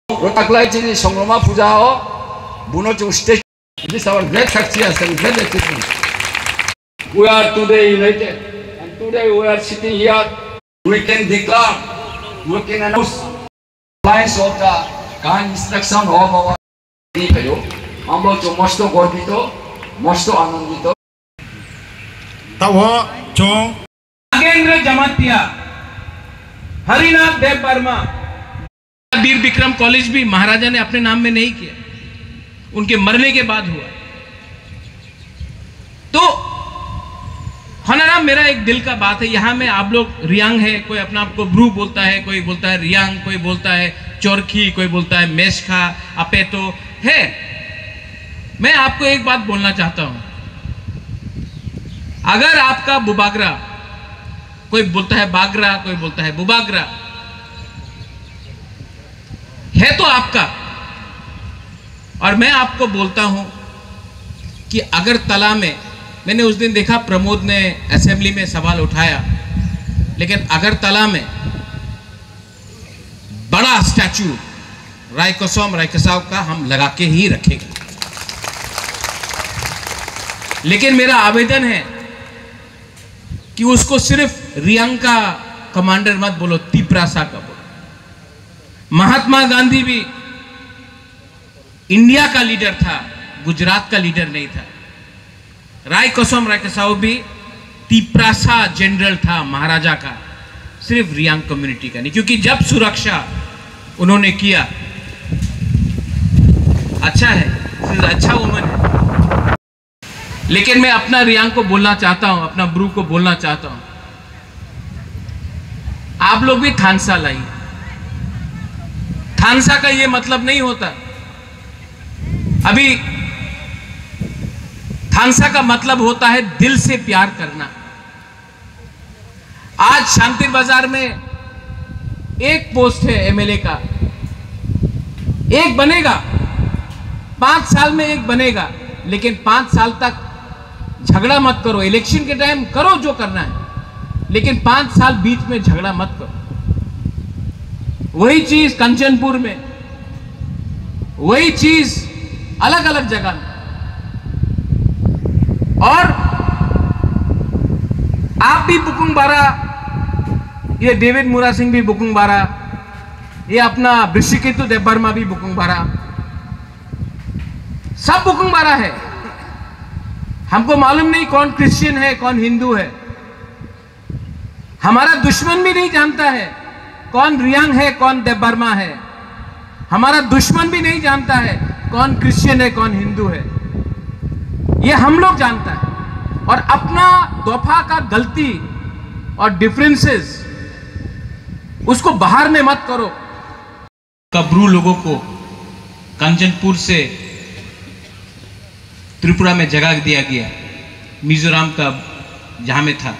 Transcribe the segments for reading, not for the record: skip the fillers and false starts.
Rotaklaitini Songroma Pujao, Bunochu State. This is our great success and great achievement. We are today united, and today we are sitting here. We can declare, we can announce lines of the kind instruction of our people. Ambocho mosto gordito, mosto anandito. Tawo Chong Nagendra Jamatia, Harinath Dev Varma, Bir Bikram college भी महाराजा ने अपने नाम में नहीं किया, उनके मरने के बाद हुआ। तो हनाराम, मेरा एक दिल का बात है, यहां में आप लोग रियांग है, कोई अपना आपको ब्रू बोलता है, कोई बोलता है रियांग, कोई बोलता है चोरखी, कोई बोलता है मेशखा, अपेतो है। मैं आपको एक बात बोलना चाहता हूं, अगर आपका बुबागरा, कोई बोलता है बागरा, कोई बोलता है बुबागरा, है तो आपका, और मैं आपको बोलता हूं कि अगर तला में, मैंने उस दिन देखा प्रमोद ने असेंबली में सवाल उठाया, लेकिन अगर तला में बड़ा स्टैचू रायकोसम रायकसाव का हम लगा के ही रखेंगे। लेकिन मेरा आवेदन है कि उसको सिर्फ रियांग का कमांडर मत बोलो, तिपरासा का बोलो। महात्मा गांधी भी इंडिया का लीडर था, गुजरात का लीडर नहीं था। रायकोसम रायकसाव भी तिपरासा जनरल था, महाराजा का, सिर्फ रियांग कम्युनिटी का नहीं, क्योंकि जब सुरक्षा उन्होंने किया, अच्छा है, अच्छा वुमन है। लेकिन मैं अपना रियांग को बोलना चाहता हूं, अपना ब्रू को बोलना चाहता हूं, आप लोग भी थानसा लाइए। थानसा का ये मतलब नहीं होता, अभी थानसा का मतलब होता है दिल से प्यार करना। आज शांति बाजार में एक पोस्ट है एमएलए का, एक बनेगा, 5 साल में एक बनेगा, लेकिन 5 साल तक झगड़ा मत करो। इलेक्शन के टाइम करो जो करना है, लेकिन 5 साल बीच में झगड़ा मत करो। वही चीज कंचनपुर में, वही चीज अलग अलग जगह में। और आप भी बुकुंग बारा, ये डेविड मुरा सिंह भी बुकुंग बारा, ये अपना वृश्चिकेतु देववर्मा भी बुकुंग बारा, सब बुकुंग बारा है। हमको मालूम नहीं कौन क्रिश्चियन है, कौन हिंदू है। हमारा दुश्मन भी नहीं जानता है कौन रियांग है, कौन देववर्मा है। हमारा दुश्मन भी नहीं जानता है कौन क्रिश्चियन है, कौन हिंदू है। ये हम लोग जानता है। और अपना दफा का गलती और डिफरेंसेस उसको बाहर में मत करो। कब्रू लोगों को कंचनपुर से त्रिपुरा में जगह दिया गया, मिजोरम का जहां में था,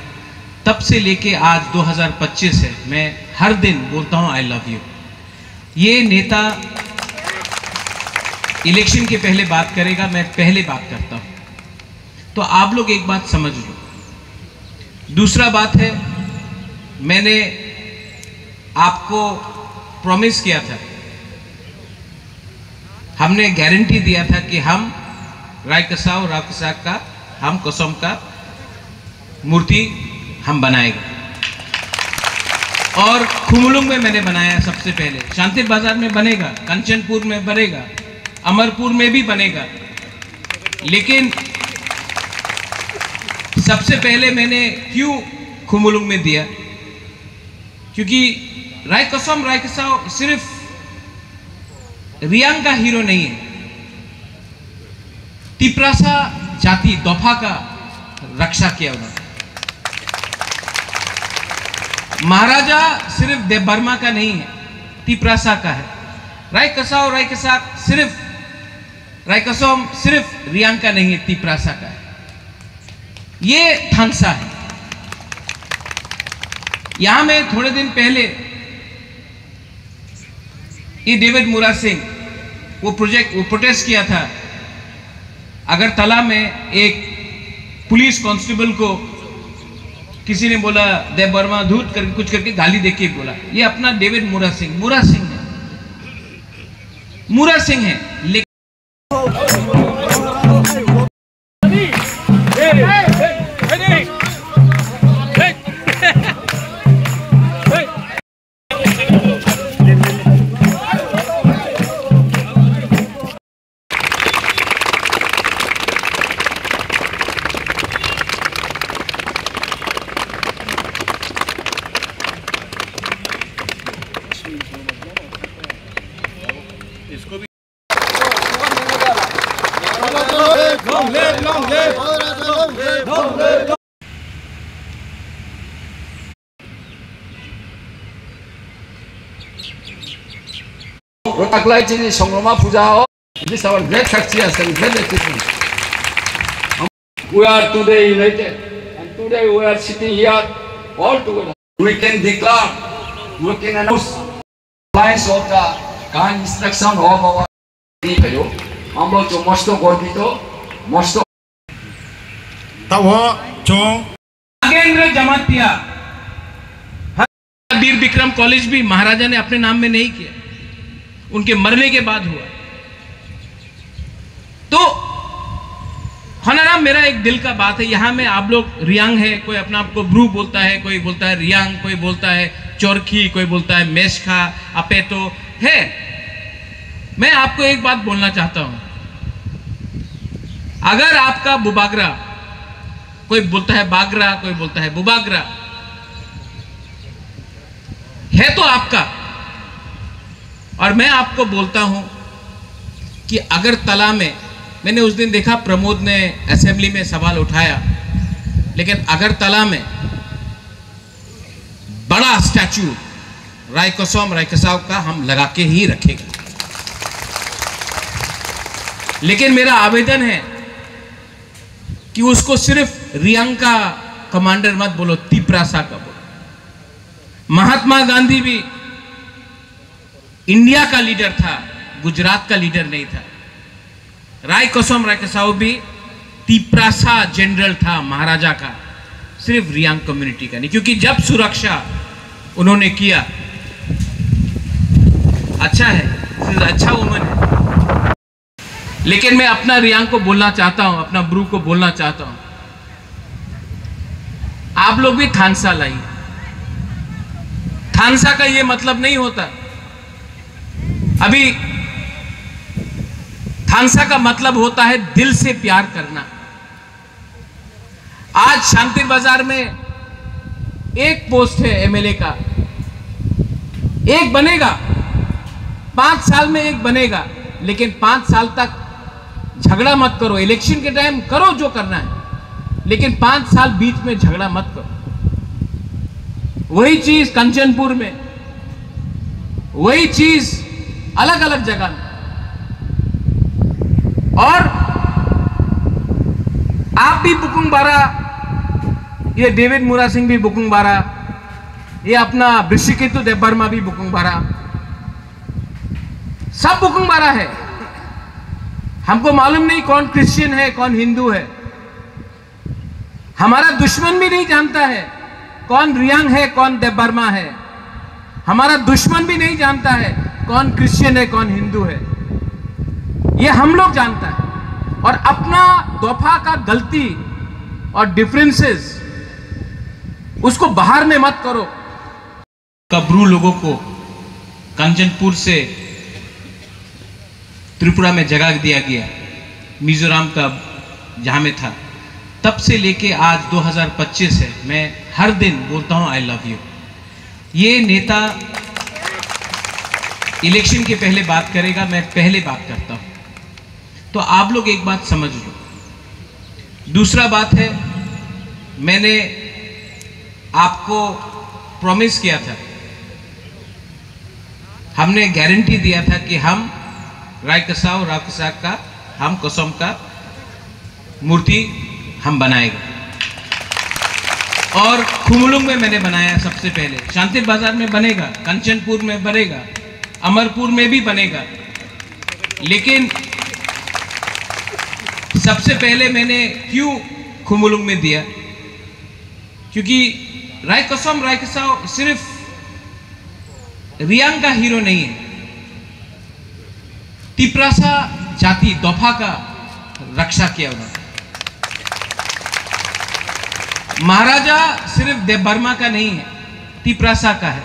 तब से लेके आज 2025 है, मैं हर दिन बोलता हूं आई लव यू। ये नेता इलेक्शन के पहले बात करेगा, मैं पहले बात करता हूं। तो आप लोग एक बात समझ लो। दूसरा बात है, मैंने आपको प्रॉमिस किया था, हमने गारंटी दिया था कि हम रायकसाव रायकसा का, हम कसम का मूर्ति हम बनाएंगे। और खुमुलुंग में मैंने बनाया सबसे पहले, शांति बाजार में बनेगा, कंचनपुर में बनेगा, अमरपुर में भी बनेगा। लेकिन सबसे पहले मैंने क्यों खुमुलुंग में दिया, क्योंकि रायकोसम रायकसाव सिर्फ रियांग का हीरो नहीं है, तिपरासा जाति दोफा का रक्षा किया उन्होंने। महाराजा सिर्फ देवबर्मा का नहीं है, तिपरासा का है। रायकसोम सिर्फ रियांग का नहीं है, तिपरासा का है। ये थानसा है। यहां में थोड़े दिन पहले ये डेविड मुरा सिंह वो प्रोटेस्ट किया था। अगरतला में एक पुलिस कांस्टेबल को किसी ने बोला देवबर्मा धूत करके कुछ करके गाली देके बोला। ये अपना डेविड मुरा सिंह है लेकिन Rotaklaitini Songroma Pujao. This is our great success and great achievement. We are today united, and today we are sitting here all together. We can declare, we can announce lines of the kind instruction of our people. हम लोग जो मस्तो गोदी तो मस्तो तब वो जो नागेंद्र जमातिया वीर Bikram college भी महाराजा ने अपने नाम में नहीं किया, उनके मरने के बाद हुआ। तो हनाराम मेरा एक दिल का बात है। यहां में आप लोग रियांग है, कोई अपना आपको ब्रू बोलता है, कोई बोलता है रियांग, कोई बोलता है चोरखी, कोई बोलता है मेशखा, अपेतो है। मैं आपको एक बात बोलना चाहता हूं, अगर आपका बुबागरा, कोई बोलता है बागरा, कोई बोलता है बुबागरा, है तो आपका। और मैं आपको बोलता हूं कि अगरतला में मैंने उस दिन देखा प्रमोद ने असेंबली में सवाल उठाया, लेकिन अगरतला में बड़ा स्टैचू रायकसाव का हम लगा के ही रखेंगे। लेकिन मेरा आवेदन है कि उसको सिर्फ रियांग का कमांडर मत बोलो, तिपरासा का बोलो। महात्मा गांधी भी इंडिया का लीडर था, गुजरात का लीडर नहीं था। रायकसाव भी तिपरासा जनरल था महाराजा का, सिर्फ रियांग कम्युनिटी का नहीं। क्योंकि जब सुरक्षा उन्होंने किया, अच्छा है, अच्छा वुमन है। लेकिन मैं अपना रियांग को बोलना चाहता हूं, अपना ब्रू को बोलना चाहता हूं, आप लोग भी थानसा लाइए। थानसा का ये मतलब नहीं होता, अभी थानसा का मतलब होता है दिल से प्यार करना। आज शांति बाजार में एक पोस्ट है एमएलए का, एक बनेगा, 5 साल में एक बनेगा, लेकिन 5 साल तक झगड़ा मत करो। इलेक्शन के टाइम करो जो करना है, लेकिन 5 साल बीच में झगड़ा मत करो। वही चीज कंचनपुर में, वही चीज अलग अलग जगह में। और आप भी बुकुंग बारा, ये डेविड मुरा सिंह भी बुकुंग बारा, ये अपना वृषिकेतु देवबर्मा भी बुकुंग बारा, सब बुकुंग बारा है। हमको मालूम नहीं कौन क्रिश्चियन है, कौन हिंदू है। हमारा दुश्मन भी नहीं जानता है कौन रियांग है, कौन देवबर्मा है। हमारा दुश्मन भी नहीं जानता है कौन क्रिश्चियन है, कौन हिंदू है। ये हम लोग जानता है। और अपना दोफा का गलती और डिफरेंसेस उसको बाहर में मत करो। कब्रू लोगों को कंचनपुर से त्रिपुरा में जगह दिया गया, मिजोरम का जहां में था, तब से लेके आज 2025 है। मैं हर दिन बोलता हूं आई लव यू। ये नेता इलेक्शन के पहले बात करेगा, मैं पहले बात करता हूं। तो आप लोग एक बात समझ लो। दूसरा बात है, मैंने आपको प्रॉमिस किया था, हमने गारंटी दिया था कि हम रायकसाव का हम कसम का मूर्ति हम बनाएगा। और खुमलुंग में मैंने बनाया सबसे पहले, शांति बाजार में बनेगा, कंचनपुर में बनेगा, अमरपुर में भी बनेगा। लेकिन सबसे पहले मैंने क्यों खुमलुंग में दिया? क्योंकि रायकसाव सिर्फ रियांग का हीरो नहीं है, तिप्रासा जाति दोफा का रक्षा किया उन्होंने। महाराजा सिर्फ देवबर्मा का नहीं है, तिप्रासा का है।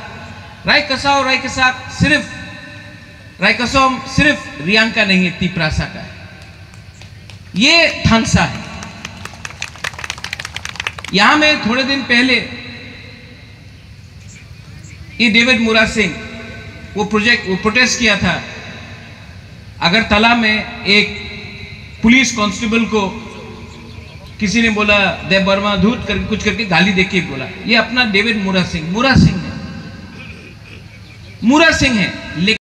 रायकसाव सिर्फ रियांग का नहीं है, तिप्रासा का है। ये थानसा है। यहां में थोड़े दिन पहले ये डेविड मुरा सिंह वो प्रोटेस्ट किया था। अगरतला में एक पुलिस कांस्टेबल को किसी ने बोला देवबर्मा धूत कर कुछ करके गाली देके बोला। ये अपना डेविड मुरा सिंह है, लेकिन